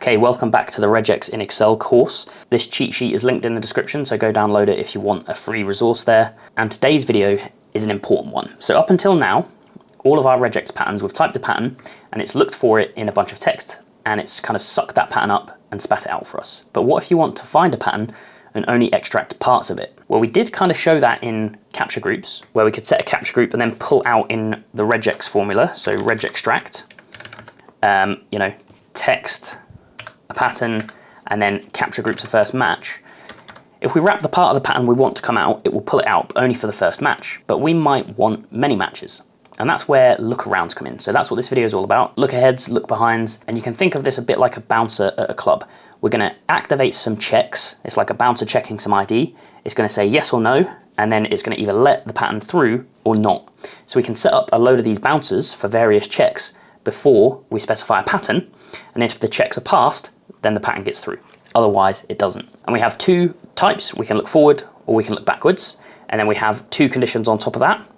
Okay, welcome back to the Regex in Excel course. This cheat sheet is linked in the description, so go download it if you want a free resource there. And today's video is an important one. So up until now, all of our regex patterns, we've typed a pattern and it's looked for it in a bunch of text and it's kind of sucked that pattern up and spat it out for us. But what if you want to find a pattern and only extract parts of it? Well, we did kind of show that in capture groups, where we could set a capture group and then pull out in the regex formula, so REGEXTRACT, text, a pattern, and then capture groups a first match. If we wrap the part of the pattern we want to come out, it will pull it out only for the first match, but we might want many matches. And that's where lookarounds come in. So that's what this video is all about. Lookaheads, lookbehinds, and you can think of this a bit like a bouncer at a club. We're gonna activate some checks. It's like a bouncer checking some ID. It's gonna say yes or no, and then it's gonna either let the pattern through or not. So we can set up a load of these bouncers for various checks before we specify a pattern, and if the checks are passed, then the pattern gets through. Otherwise, it doesn't. And we have two types. We can look forward or we can look backwards, and then we have two conditions on top of that,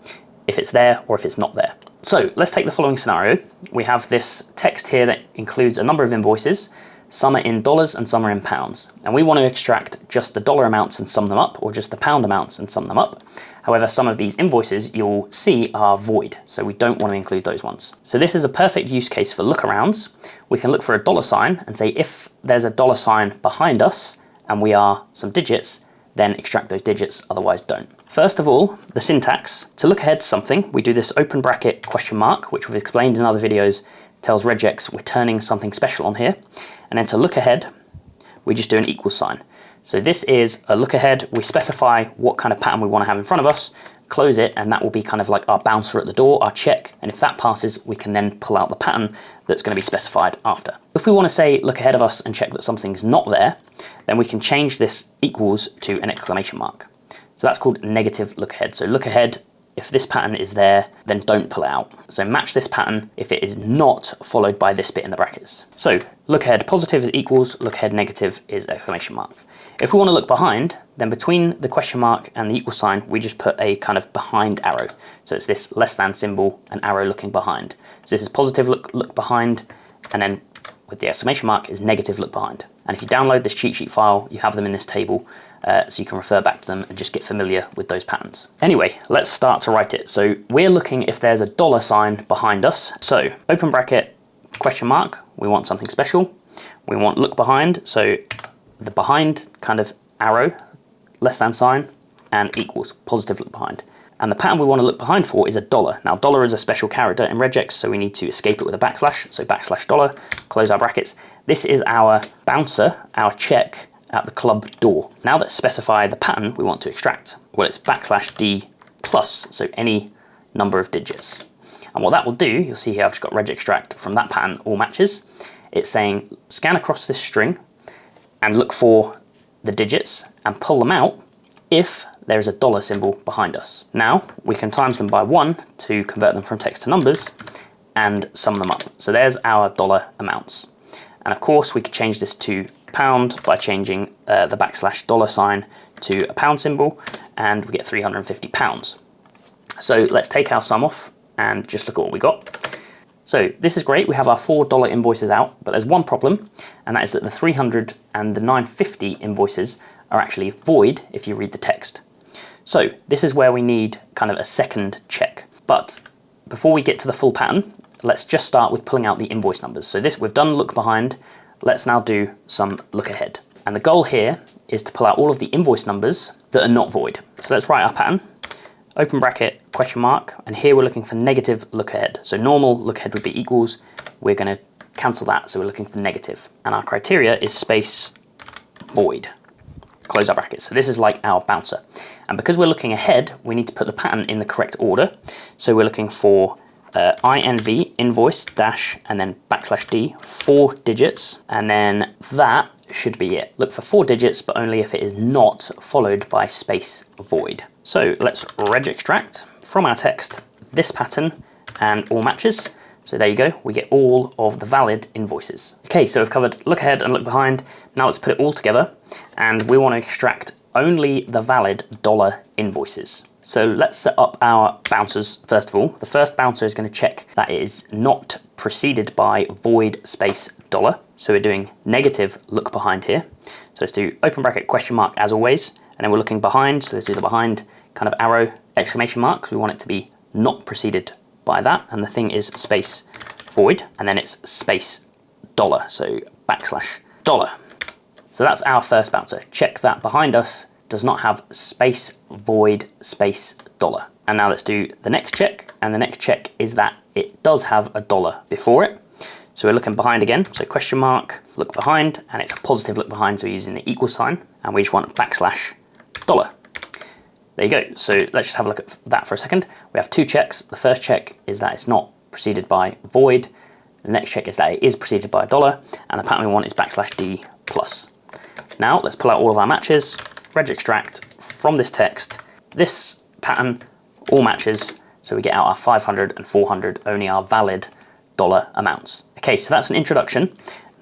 if it's there or if it's not there. So let's take the following scenario. We have this text here that includes a number of invoices. Some are in dollars and some are in pounds. And we want to extract just the dollar amounts and sum them up, or just the pound amounts and sum them up. However, some of these invoices you'll see are void, so we don't want to include those ones. So this is a perfect use case for lookarounds. We can look for a dollar sign and say if there's a dollar sign behind us and we are some digits, then extract those digits, otherwise don't. First of all, the syntax. To look ahead to something, we do this open bracket question mark, which we've explained in other videos, tells regex we're turning something special on here. And then to look ahead, we just do an equal sign. So this is a look ahead. We specify what kind of pattern we want to have in front of us, close it, and that will be kind of like our bouncer at the door, our check. And if that passes, we can then pull out the pattern that's going to be specified after. If we want to say look ahead of us and check that something's not there, then we can change this equals to an exclamation mark. So that's called negative look ahead. So look ahead, if this pattern is there, then don't pull it out. So match this pattern if it is not followed by this bit in the brackets. So look ahead positive is equals, look ahead negative is exclamation mark. If we want to look behind, then between the question mark and the equal sign, we just put a kind of behind arrow. So it's this less than symbol, an arrow looking behind. So this is positive look behind, and then with the exclamation mark is negative look behind. And if you download this cheat sheet file, you have them in this table, so you can refer back to them and just get familiar with those patterns. Anyway, let's start to write it. So we're looking if there's a dollar sign behind us. So open bracket, question mark, we want something special. We want look behind, so the behind kind of arrow, less than sign, and equals, positive look behind. And the pattern we want to look behind for is a dollar. Now dollar is a special character in regex, so we need to escape it with a backslash. So backslash dollar, close our brackets. This is our bouncer, our check at the club door. Now let's specify the pattern we want to extract. Well, it's backslash D plus, so any number of digits. And what that will do, you'll see here I've just got REGEXTRACT from that pattern, all matches. It's saying scan across this string and look for the digits and pull them out if there is a dollar symbol behind us. Now we can times them by 1 to convert them from text to numbers and sum them up. So there's our dollar amounts. And of course we could change this to pound by changing the backslash dollar sign to a pound symbol, and we get 350 pounds. So let's take our sum off and just look at what we got. So this is great, we have our $4 invoices out, but there's one problem, and that is that the 300 and the 950 invoices are actually void if you read the text. So this is where we need kind of a second check. But before we get to the full pattern, let's just start with pulling out the invoice numbers. So this, we've done look behind, let's now do some look ahead. And the goal here is to pull out all of the invoice numbers that are not void. So let's write our pattern. Open bracket, question mark, and here we're looking for negative look ahead. So normal look ahead would be equals, we're gonna cancel that, so we're looking for negative. And our criteria is space void, close our brackets. So this is like our bouncer. And because we're looking ahead, we need to put the pattern in the correct order. So we're looking for INV, invoice, dash, and then backslash D, 4 digits, and then that should be it. Look for 4 digits, but only if it is not followed by space void. So let's REGEXTRACT from our text this pattern and all matches. So there you go, we get all of the valid invoices. Okay, so we've covered look ahead and look behind. Now let's put it all together, and we want to extract only the valid dollar invoices. So let's set up our bouncers first of all. The first bouncer is going to check that it is not preceded by void space $. So we're doing negative look behind here. So let's do open bracket question mark as always, and then we're looking behind. So let's do the behind kind of arrow exclamation mark, because we want it to be not preceded by that, and the thing is space void, and then it's space $, so backslash $. So that's our first bouncer. Check that behind us does not have space void space $. And now let's do the next check, and the next check is that it does have a $. Before it. So we're looking behind again, so question mark, look behind, and it's a positive look behind, so we're using the equal sign, and we just want backslash $. There you go. So let's just have a look at that for a second. We have two checks. The first check is that it's not preceded by void. The next check is that it is preceded by a $, and the pattern we want is backslash D plus. Now let's pull out all of our matches, REGEXTRACT from this text, this pattern, all matches, so we get out our 500 and 400, only our valid $ amounts. Okay, so that's an introduction.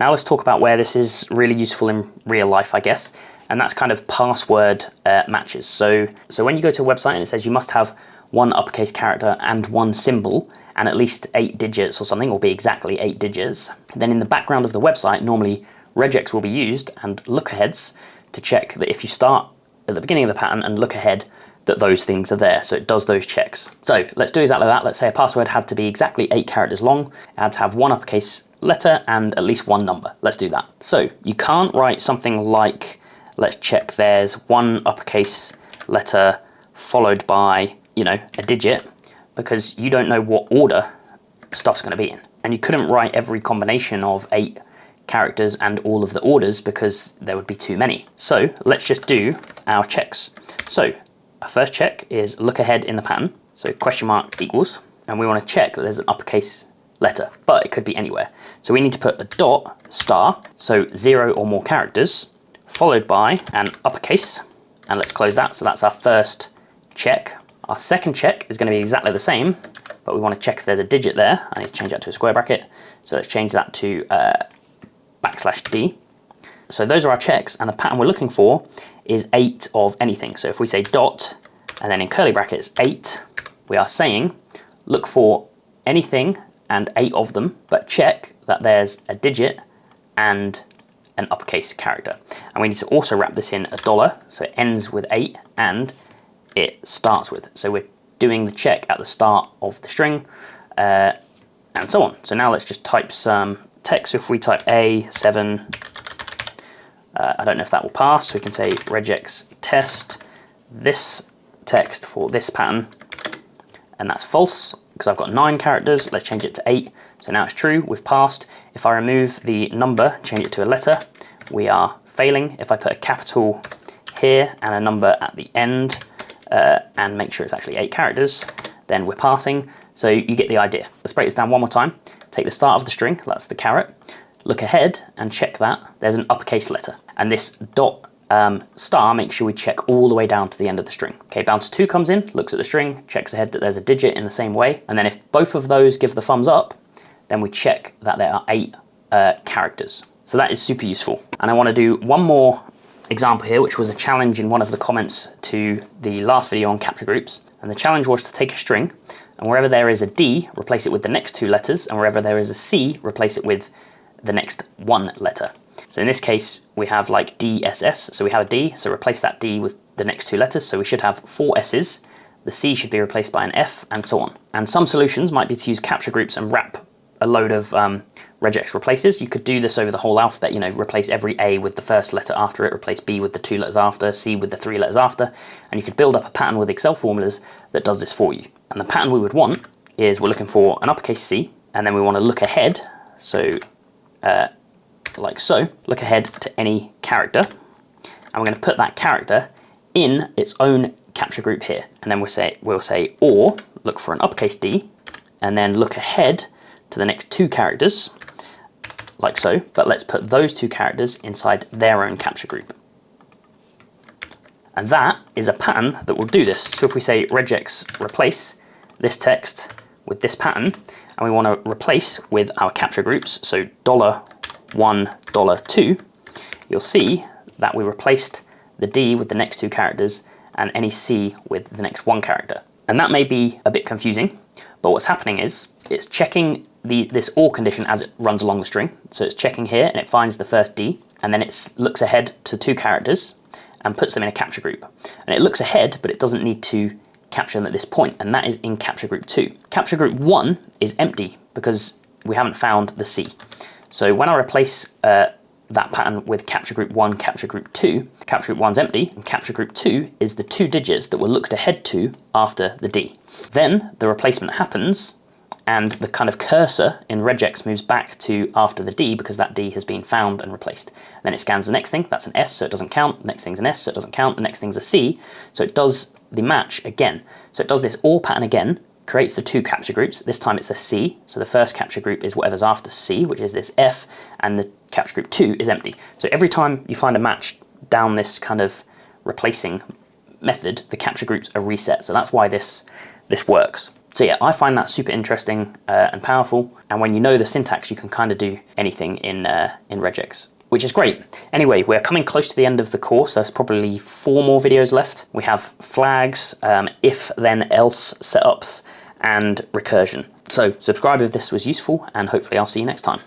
Now let's talk about where this is really useful in real life, I guess, and that's kind of password matches. So when you go to a website and it says you must have one uppercase character and one symbol and at least 8 digits or something, or be exactly 8 digits, then in the background of the website, normally regex will be used and lookaheads to check that if you start at the beginning of the pattern and look ahead, that those things are there. So it does those checks. So let's do exactly that. Let's say a password had to be exactly 8 characters long. It had to have one uppercase letter and at least one number. Let's do that. So you can't write something like, let's check there's one uppercase letter followed by, you know, a digit, because you don't know what order stuff's going to be in. And you couldn't write every combination of 8 characters and all of the orders because there would be too many. So let's just do our checks. So our first check is look ahead in the pattern. So question mark equals, and we want to check that there's an uppercase letter, but it could be anywhere. So we need to put a dot star, so 0 or more characters, followed by an uppercase, and let's close that. So that's our first check. Our second check is going to be exactly the same, but we want to check if there's a digit there. I need to change that to a square bracket. So let's change that to backslash D. So those are our checks, and the pattern we're looking for is 8 of anything. So if we say dot, and then in curly brackets 8, we are saying look for anything and 8 of them, but check that there's a digit and an uppercase character. And we need to also wrap this in a $, so it ends with 8 and it starts with. So we're doing the check at the start of the string, and so on. So now let's just type some text. So if we type A7, I don't know if that will pass, so we can say REGEXTEST this text for this pattern, and that's false because I've got 9 characters. Let's change it to 8. So now it's true, we've passed. If I remove the number, change it to a letter, we are failing. If I put a capital here and a number at the end, and make sure it's actually 8 characters, then we're passing. So you get the idea. Let's break this down one more time. Take the start of the string, that's the caret, look ahead and check that there's an uppercase letter. And this dot star makes sure we check all the way down to the end of the string. Okay, bouncer 2 comes in, looks at the string, checks ahead that there's a digit in the same way, and then if both of those give the thumbs up, then we check that there are 8 characters. So that is super useful. And I want to do one more example here, which was a challenge in one of the comments to the last video on capture groups. And the challenge was to take a string, and wherever there is a D, replace it with the next 2 letters, and wherever there is a C, replace it with the next 1 letter. So in this case, we have like DSS, so we have a D, so replace that D with the next 2 letters, so we should have 4 S's, the C should be replaced by an F, and so on. And some solutions might be to use capture groups and wrap a load of regex replaces. You could do this over the whole alphabet, you know, replace every A with the first letter after it, replace B with the 2 letters after, C with the 3 letters after, and you could build up a pattern with Excel formulas that does this for you. And the pattern we would want is we're looking for an uppercase C, and then we want to look ahead, so like so, look ahead to any character, and we're going to put that character in its own capture group here, and then we'll say or look for an uppercase D, and then look ahead to the next 2 characters, like so, but let's put those 2 characters inside their own capture group. And that is a pattern that will do this. So if we say regex replace this text with this pattern, and we want to replace with our capture groups, so $1, $2, you'll see that we replaced the D with the next 2 characters, and any C with the next one character. And that may be a bit confusing, but what's happening is it's checking this OR condition as it runs along the string. So it's checking here and it finds the first D, and then it looks ahead to 2 characters and puts them in a capture group. And it looks ahead, but it doesn't need to capture them at this point, and that is in capture group 2. Capture group 1 is empty because we haven't found the C. So when I replace that pattern with capture group 1, capture group 2, capture group 1's empty, and capture group 2 is the 2 digits that were looked ahead to after the D. Then the replacement happens, and the kind of cursor in regex moves back to after the D because that D has been found and replaced. And then it scans the next thing, that's an S, so it doesn't count, the next thing's an S, so it doesn't count, the next thing's a C, so it does the match again. So it does this OR pattern again, creates the 2 capture groups. This time it's a C, so the first capture group is whatever's after C, which is this F, and the capture group 2 is empty. So every time you find a match down this kind of replacing method, the capture groups are reset. So that's why this works. So yeah, I find that super interesting and powerful. And when you know the syntax, you can kind of do anything in regex, which is great. Anyway, we're coming close to the end of the course. There's probably 4 more videos left. We have flags, if, then, else setups, and recursion. So subscribe if this was useful, and hopefully I'll see you next time.